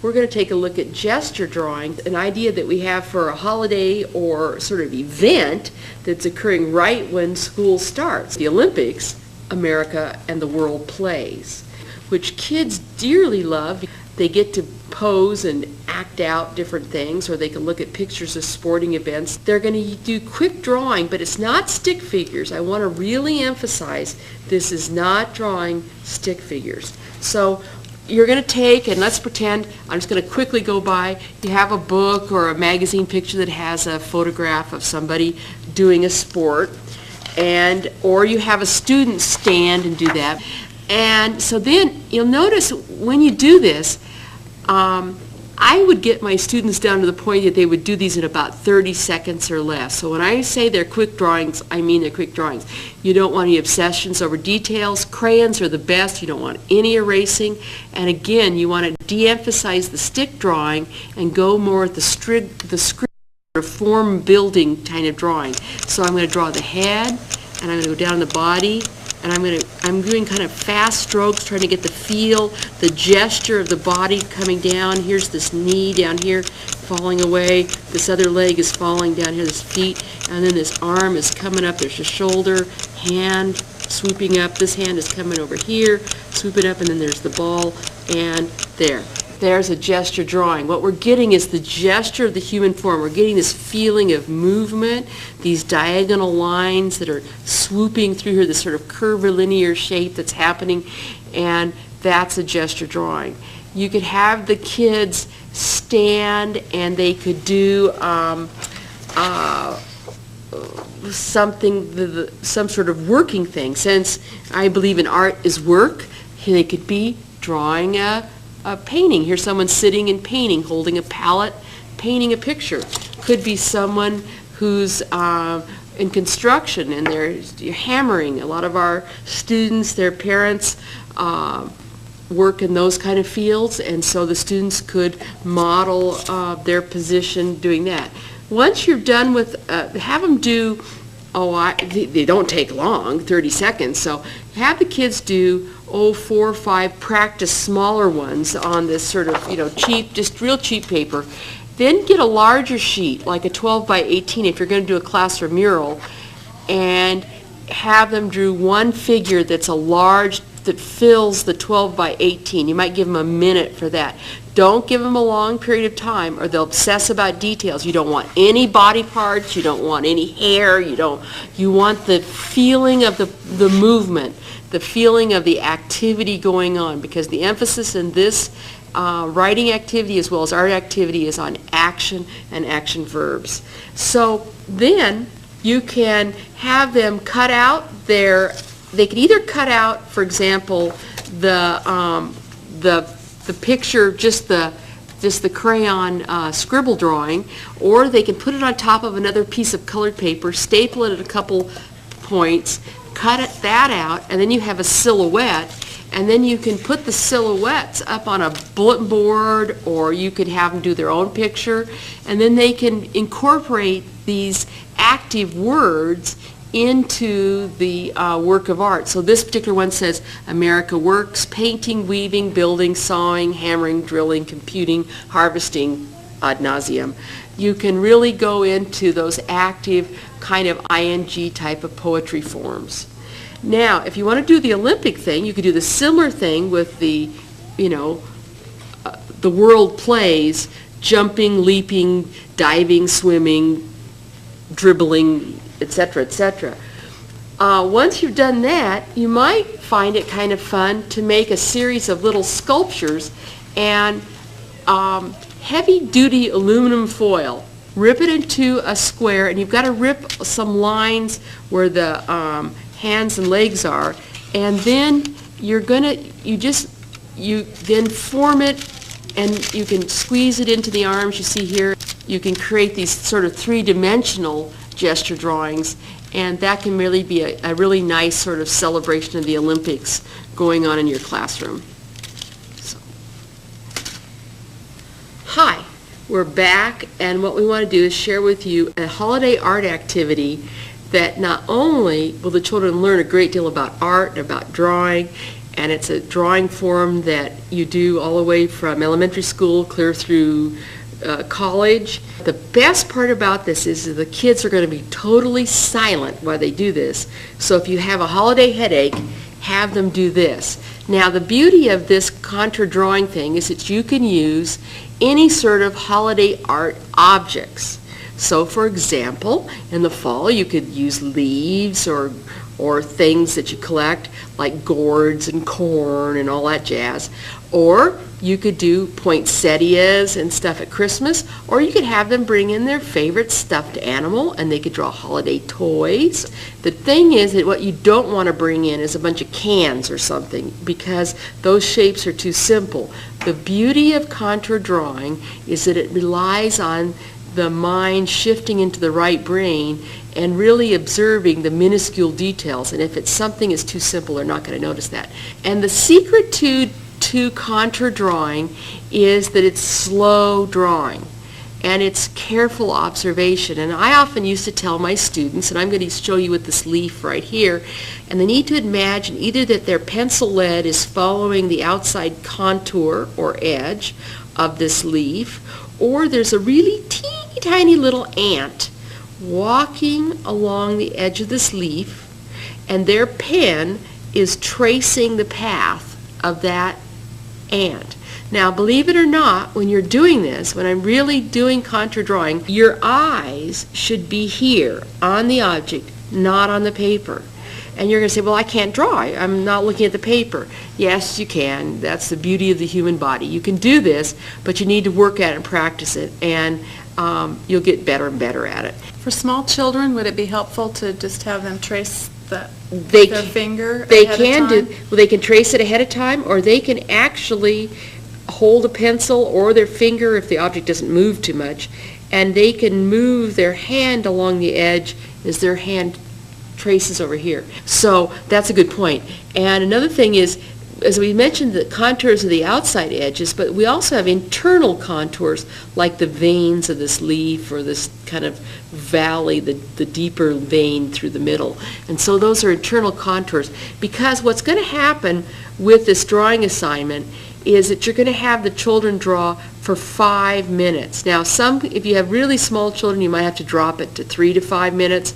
we're going to take a look at gesture drawing, an idea that we have for a holiday or sort of event that's occurring right when school starts. The Olympics, America and the World Plays, which kids dearly love. They get to pose and act out different things, or they can look at pictures of sporting events. They're going to do quick drawing, but it's not stick figures. I want to really emphasize this is not drawing stick figures. So you're going to take, and let's pretend, I'm just going to quickly go by, you have a book or a magazine picture that has a photograph of somebody doing a sport, or you have a student stand and do that. And so then you'll notice when you do this, I would get my students down to the point that they would do these in about 30 seconds or less. So when I say they're quick drawings, I mean they're quick drawings. You don't want any obsessions over details. Crayons are the best. You don't want any erasing. And again, you want to de-emphasize the stick drawing and go more at the script form building kind of drawing. So I'm going to draw the head, and I'm going to go down the body, and I'm doing kind of fast strokes, trying to get the feel, the gesture of the body coming down. Here's this knee down here falling away. This other leg is falling down here, this feet, and then this arm is coming up. There's a shoulder, hand swooping up. This hand is coming over here, swooping up, and then there's the ball, and there. There's a gesture drawing. What we're getting is the gesture of the human form. We're getting this feeling of movement, these diagonal lines that are swooping through here, this sort of curvilinear shape that's happening, and that's a gesture drawing. You could have the kids stand and they could do some sort of working thing. Since I believe in art is work, they could be drawing a painting. Here's someone sitting and painting, holding a palette, painting a picture. Could be someone who's in construction and they're hammering. A lot of our students, their parents work in those kind of fields, and so the students could model their position doing that. Once you're done with, have them do, they don't take long, 30 seconds, so have the kids do 4 or 5 practice smaller ones on this sort of, cheap, just real cheap paper. Then get a larger sheet, like a 12 by 18 if you're going to do a class or mural, and have them draw one figure that's a large, that fills the 12 by 18. You might give them a minute for that. Don't give them a long period of time or they'll obsess about details. You don't want any body parts, you don't want any hair, you want the feeling of the movement, the feeling of the activity going on, because the emphasis in this writing activity as well as art activity is on action and action verbs. So then you can have them cut out they could either cut out, for example, the picture, just the crayon scribble drawing, or they can put it on top of another piece of colored paper, staple it at a couple points, cut that out, and then you have a silhouette, and then you can put the silhouettes up on a bulletin board, or you could have them do their own picture, and then they can incorporate these active words into the work of art. So this particular one says America works, painting, weaving, building, sawing, hammering, drilling, computing, harvesting, ad nauseum. You can really go into those active kind of ing type of poetry forms. Now, if you want to do the Olympic thing, you could do the similar thing with the, the world plays, jumping, leaping, diving, swimming, dribbling, etc., etc. Once you've done that, you might find it kind of fun to make a series of little sculptures and heavy-duty aluminum foil. Rip it into a square, and you've got to rip some lines where the hands and legs are, and then you then form it, and you can squeeze it into the arms. You see here, you can create these sort of three-dimensional gesture drawings, and that can really be a really nice sort of celebration of the Olympics going on in your classroom. So. Hi, we're back, and what we want to do is share with you a holiday art activity that not only will the children learn a great deal about art and about drawing, And it's a drawing form that you do all the way from elementary school clear through college. The best part about this is that the kids are going to be totally silent while they do this. So if you have a holiday headache, have them do this. Now the beauty of this contour drawing thing is that you can use any sort of holiday art objects. So for example, in the fall you could use leaves or things that you collect like gourds and corn and all that jazz. Or you could do poinsettias and stuff at Christmas, or you could have them bring in their favorite stuffed animal and they could draw holiday toys. The thing is that what you don't want to bring in is a bunch of cans or something, because those shapes are too simple. The beauty of contour drawing is that it relies on the mind shifting into the right brain and really observing the minuscule details. And if it's something is too simple, they're not going to notice that. And the secret to contour drawing is that it's slow drawing and it's careful observation. And I often used to tell my students, and I'm going to show you with this leaf right here, and they need to imagine either that their pencil lead is following the outside contour or edge of this leaf, or there's a really teeny tiny little ant walking along the edge of this leaf, and their pen is tracing the path of that ant. Now, believe it or not, when you're doing this, when I'm really doing contour drawing, your eyes should be here on the object, not on the paper. And you're going to say, well, I can't draw. I'm not looking at the paper. Yes, you can. That's the beauty of the human body. You can do this, but you need to work at it and practice it, and you'll get better and better at it. For small children, would it be helpful to just have them trace their finger They ahead can of time? well, they can trace it ahead of time, or they can actually hold a pencil or their finger if the object doesn't move too much, and they can move their hand along the edge as their hand traces over here. So that's a good point. And another thing is, as we mentioned, the contours of the outside edges, but we also have internal contours like the veins of this leaf or this kind of valley, the deeper vein through the middle. And so those are internal contours, because what's going to happen with this drawing assignment is that you're going to have the children draw for 5 minutes. Now, if you have really small children, you might have to drop it to 3 to 5 minutes.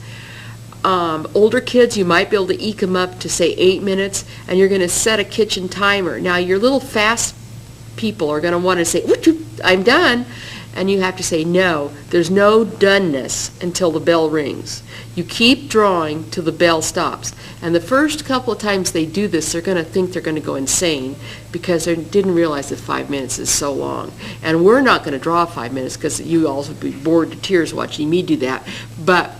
Older kids, you might be able to eke them up to, say, 8 minutes, and you're going to set a kitchen timer. Now, your little fast people are going to want to say, I'm done, and you have to say, no, there's no doneness until the bell rings. You keep drawing till the bell stops. And the first couple of times they do this, they're going to think they're going to go insane because they didn't realize that 5 minutes is so long. And we're not going to draw 5 minutes because you all would be bored to tears watching me do that. But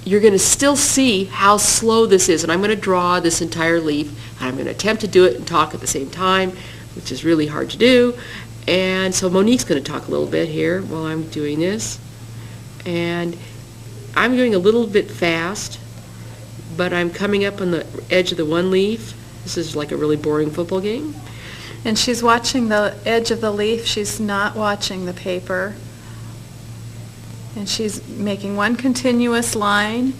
you're going to still see how slow this is. And I'm going to draw this entire leaf, and I'm going to attempt to do it and talk at the same time, which is really hard to do. And so Monique's going to talk a little bit here while I'm doing this. And I'm doing a little bit fast, but I'm coming up on the edge of the one leaf. This is like a really boring football game. And she's watching the edge of the leaf. She's not watching the paper. And she's making one continuous line.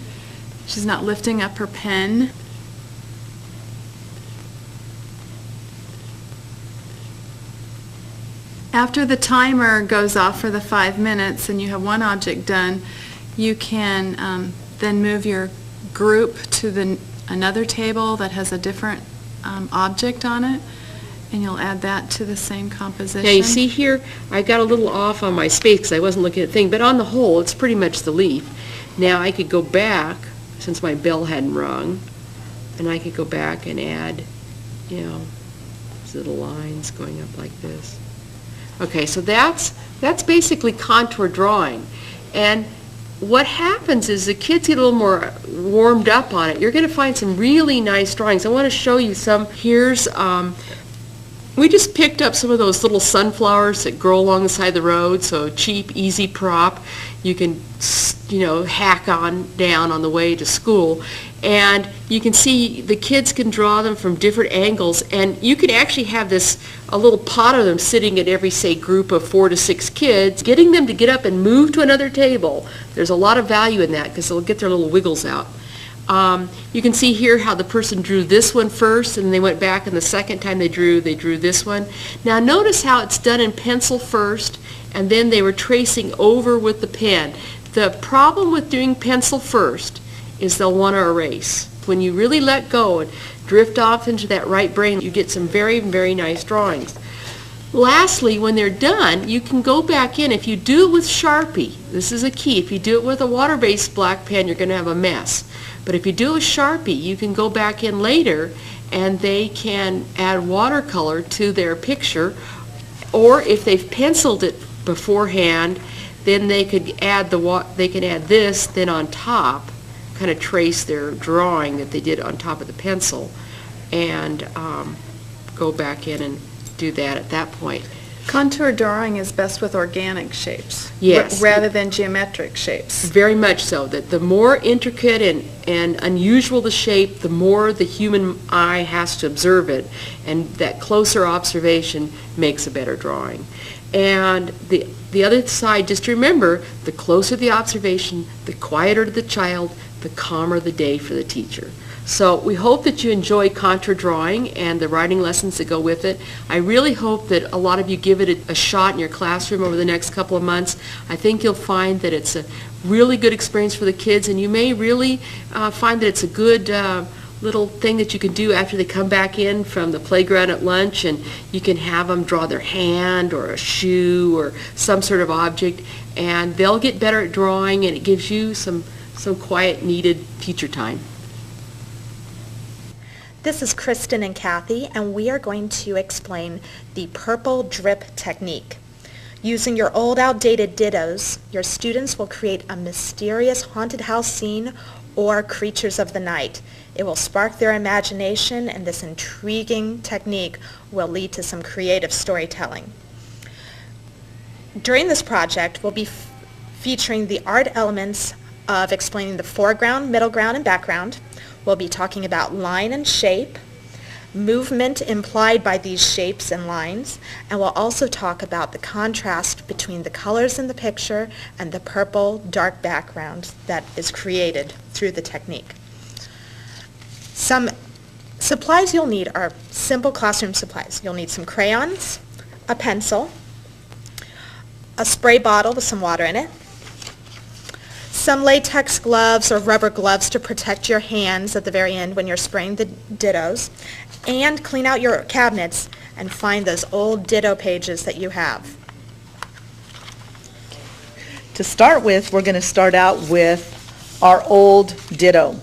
She's not lifting up her pen. After the timer goes off for the 5 minutes and you have one object done, you can then move your group to another table that has a different object on it, and you'll add that to the same composition. Now you see here, I got a little off on my space because I wasn't looking at the thing, but on the whole, it's pretty much the leaf. Now I could go back, since my bell hadn't rung, and I could go back and add, these little lines going up like this. Okay, so that's basically contour drawing. And what happens is the kids get a little more warmed up on it. You're going to find some really nice drawings. I want to show you some. Here's, we just picked up some of those little sunflowers that grow along the side of the road, so cheap, easy prop. You can, hack on down on the way to school. And you can see the kids can draw them from different angles, and you can actually have a little pot of them sitting at every, say, group of 4 to 6 kids. Getting them to get up and move to another table, there's a lot of value in that because they'll get their little wiggles out. You can see here how the person drew this one first, and they went back, and the second time they drew this one. Now notice how it's done in pencil first, and then they were tracing over with the pen. The problem with doing pencil first is they'll want to erase. When you really let go and drift off into that right brain, you get some very, very nice drawings. Lastly, when they're done, you can go back in. If you do it with Sharpie, this is a key. If you do it with a water-based black pen, you're going to have a mess. But if you do it with Sharpie, you can go back in later and they can add watercolor to their picture. Or if they've penciled it beforehand, then they could add this then on top, kind of trace their drawing that they did on top of the pencil, and go back in and do that at that point. Contour drawing is best with organic shapes. Yes. Rather than geometric shapes. Very much so. That the more intricate and unusual the shape, the more the human eye has to observe it, and that closer observation makes a better drawing. And the other side, just remember, the closer the observation, the quieter the child, the calmer the day for the teacher. So we hope that you enjoy contour drawing and the writing lessons that go with it. I really hope that a lot of you give it a shot in your classroom over the next couple of months. I think you'll find that it's a really good experience for the kids, and you may really find that it's a good little thing that you can do after they come back in from the playground at lunch, and you can have them draw their hand or a shoe or some sort of object, and they'll get better at drawing, and it gives you some quiet, needed teacher time. This is Kristen and Kathy, and we are going to explain the purple drip technique. Using your old outdated dittos, your students will create a mysterious haunted house scene or creatures of the night. It will spark their imagination, and this intriguing technique will lead to some creative storytelling. During this project, we'll be featuring the art elements of explaining the foreground, middle ground, and background. We'll be talking about line and shape, movement implied by these shapes and lines, and we'll also talk about the contrast between the colors in the picture and the purple dark background that is created through the technique. Some supplies you'll need are simple classroom supplies. You'll need some crayons, a pencil, a spray bottle with some water in it, some latex gloves or rubber gloves to protect your hands at the very end when you're spraying the dittos, and clean out your cabinets and find those old ditto pages that you have. To start with, we're going to start out with our old ditto.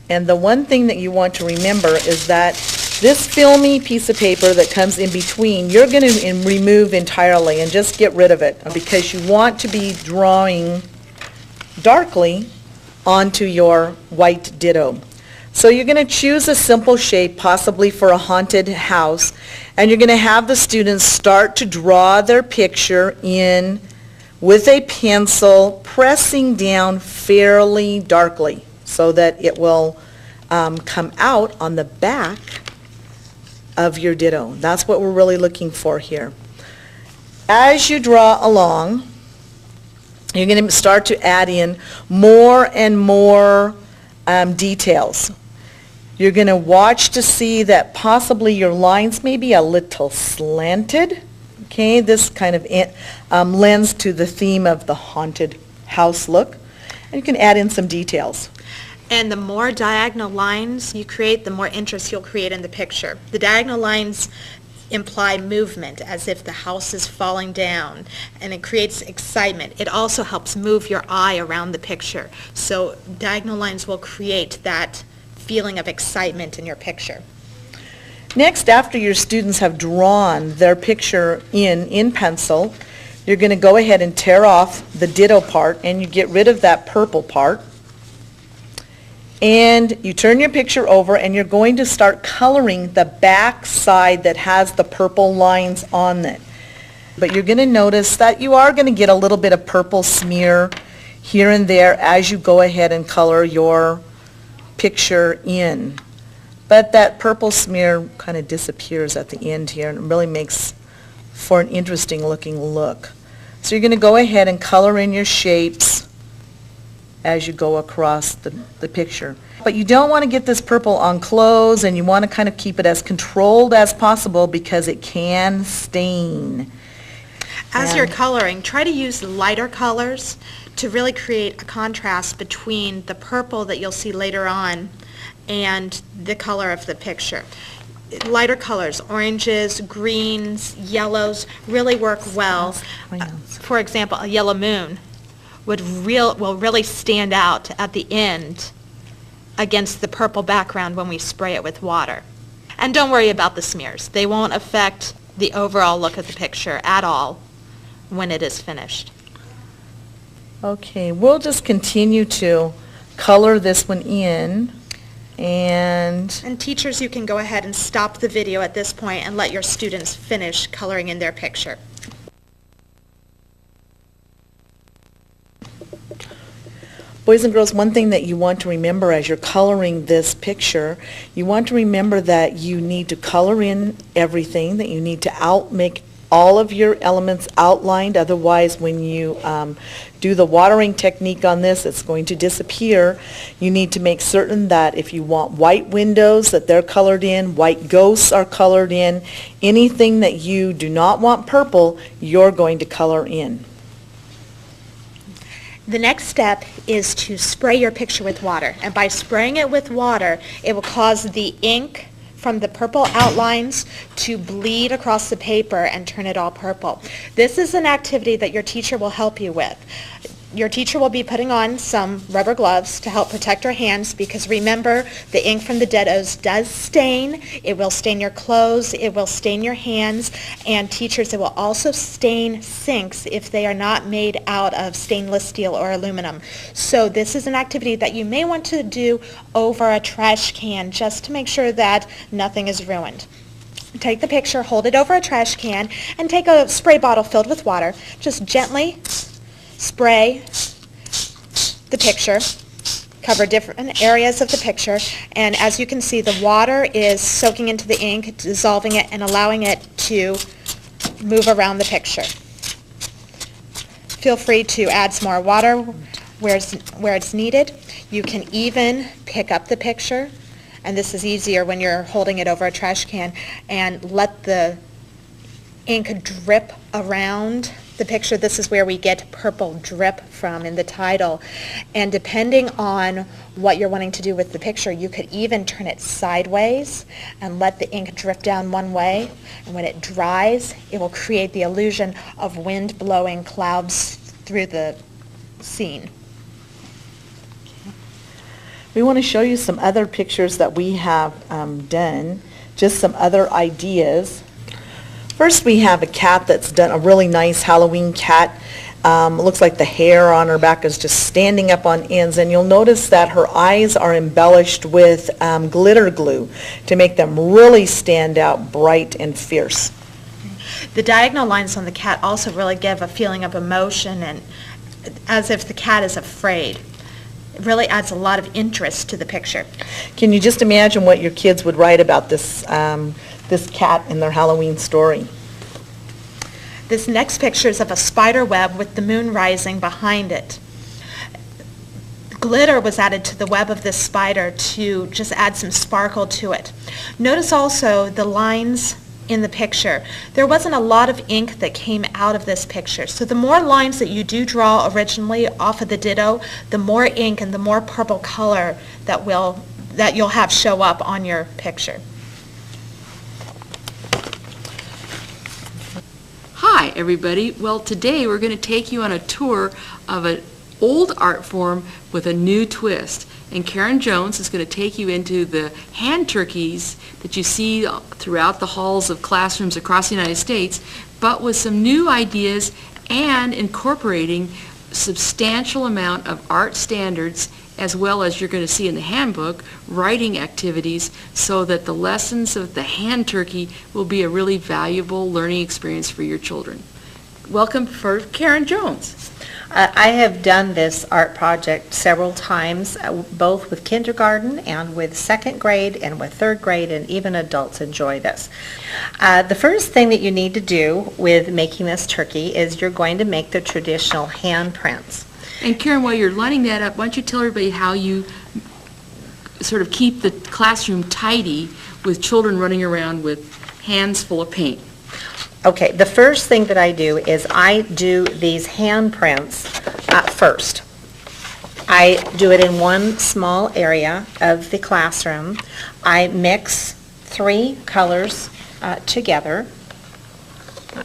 And the one thing that you want to remember is that this filmy piece of paper that comes in between, you're going to remove entirely and just get rid of it, because you want to be drawing darkly onto your white ditto. So you're going to choose a simple shape, possibly for a haunted house, and you're going to have the students start to draw their picture in with a pencil, pressing down fairly darkly so that it will come out on the back of your ditto. That's what we're really looking for here. As you draw along, you're going to start to add in more and more details. You're going to watch to see that possibly your lines may be a little slanted. Okay, this kind of lends to the theme of the haunted house look. And you can add in some details. And the more diagonal lines you create, the more interest you'll create in the picture. The diagonal lines imply movement, as if the house is falling down, and it creates excitement. It also helps move your eye around the picture. So diagonal lines will create that feeling of excitement in your picture. Next, after your students have drawn their picture in pencil, you're going to go ahead and tear off the ditto part, and you get rid of that purple part. And you turn your picture over, and you're going to start coloring the back side that has the purple lines on it. But you're going to notice that you are going to get a little bit of purple smear here and there as you go ahead and color your picture in. But that purple smear kind of disappears at the end here, and it really makes for an interesting looking look. So you're going to go ahead and color in your shapes as you go across the picture. But you don't want to get this purple on clothes, and you want to kind of keep it as controlled as possible because it can stain. As you're coloring, try to use lighter colors to really create a contrast between the purple that you'll see later on and the color of the picture. Lighter colors, oranges, greens, yellows, really work well. For example, a yellow moon will really stand out at the end against the purple background when we spray it with water. And don't worry about the smears. They won't affect the overall look of the picture at all when it is finished. Okay, we'll just continue to color this one in, and teachers, you can go ahead and stop the video at this point and let your students finish coloring in their picture. boys and girls, one thing that you want to remember as you're coloring this picture, you want to remember that you need to color in everything, that you need to make all of your elements outlined. Otherwise, when you do the watering technique on this, it's going to disappear. You need to make certain that if you want white windows, that they're colored in, white ghosts are colored in. Anything that you do not want purple, you're going to color in. The next step is to spray your picture with water. And by spraying it with water, it will cause the ink from the purple outlines to bleed across the paper and turn it all purple. This is an activity that your teacher will help you with. Your teacher will be putting on some rubber gloves to help protect her hands, because remember, the ink from the Deados does stain. It will stain your clothes, it will stain your hands, and teachers, it will also stain sinks if they are not made out of stainless steel or aluminum. So this is an activity that you may want to do over a trash can just to make sure that nothing is ruined. Take the picture, hold it over a trash can, and take a spray bottle filled with water. Just gently spray the picture, cover different areas of the picture, and as you can see, the water is soaking into the ink, dissolving it, and allowing it to move around the picture. Feel free to add some more water where it's needed. You can even pick up the picture, and this is easier when you're holding it over a trash can, and let the ink drip around the picture. This is where we get purple drip from in the title. And depending on what you're wanting to do with the picture, you could even turn it sideways and let the ink drip down one way. And when it dries, it will create the illusion of wind blowing clouds through the scene. We want to show you some other pictures that we have done, just some other ideas. First, we have a cat that's done a really nice Halloween cat. It looks like the hair on her back is just standing up on ends, and you'll notice that her eyes are embellished with glitter glue to make them really stand out bright and fierce. The diagonal lines on the cat also really give a feeling of emotion, and as if the cat is afraid. It really adds a lot of interest to the picture. Can you just imagine what your kids would write about this this cat in their Halloween story? This next picture is of a spider web with the moon rising behind it. Glitter was added to the web of this spider to just add some sparkle to it. Notice also the lines in the picture. There wasn't a lot of ink that came out of this picture, so the more lines that you do draw originally off of the Ditto, the more ink and the more purple color that you'll have show up on your picture. Hi, everybody. Well, today we're going to take you on a tour of an old art form with a new twist. And Karen Jones is going to take you into the hand turkeys that you see throughout the halls of classrooms across the United States, but with some new ideas and incorporating substantial amount of art standards, as well as you're going to see in the handbook, writing activities, so that the lessons of the hand turkey will be a really valuable learning experience for your children. Welcome for Karen Jones. I have done this art project several times, both with kindergarten and with second grade and with third grade, and even adults enjoy this. The first thing that you need to do with making this turkey is you're going to make the traditional handprints. And Karen, while you're lining that up, why don't you tell everybody how you sort of keep the classroom tidy with children running around with hands full of paint? Okay, the first thing that I do is I do these handprints first. I do it in one small area of the classroom. I mix 3 colors together.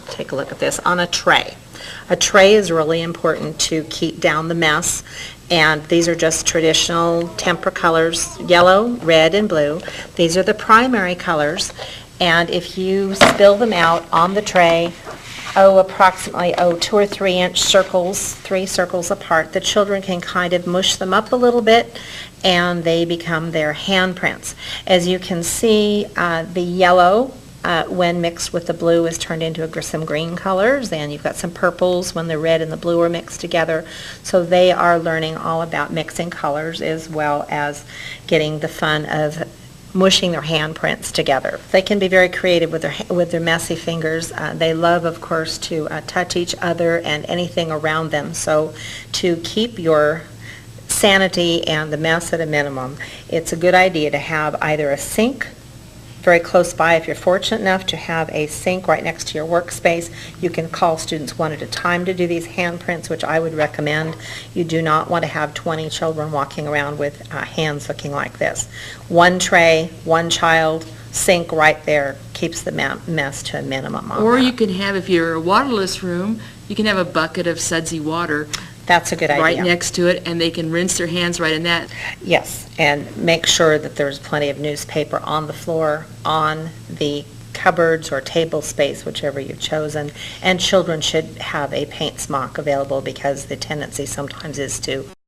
Take a look at this on a tray. A tray is really important to keep down the mess, and these are just traditional tempera colors, yellow, red, and blue. These are the primary colors, and if you spill them out on the tray, approximately 2 or 3 inch circles, 3 circles apart, the children can kind of mush them up a little bit, and they become their handprints. As you can see, the yellow when mixed with the blue is turned into some green colors, and you've got some purples when the red and the blue are mixed together. So they are learning all about mixing colors as well as getting the fun of mushing their handprints together. They can be very creative with their messy fingers. They love, of course, to touch each other and anything around them. So to keep your sanity and the mess at a minimum, it's a good idea to have either a sink very close by. If you're fortunate enough to have a sink right next to your workspace, you can call students one at a time to do these handprints, which I would recommend. You do not want to have 20 children walking around with hands looking like this. One tray, one child, sink right there keeps the mess to a minimum. Or you can have, if you're a waterless room, you can have a bucket of sudsy water That's a good idea. right next to it, and they can rinse their hands right in that. Yes, and make sure that there's plenty of newspaper on the floor, on the cupboards or table space, whichever you've chosen. And children should have a paint smock available, because the tendency sometimes is to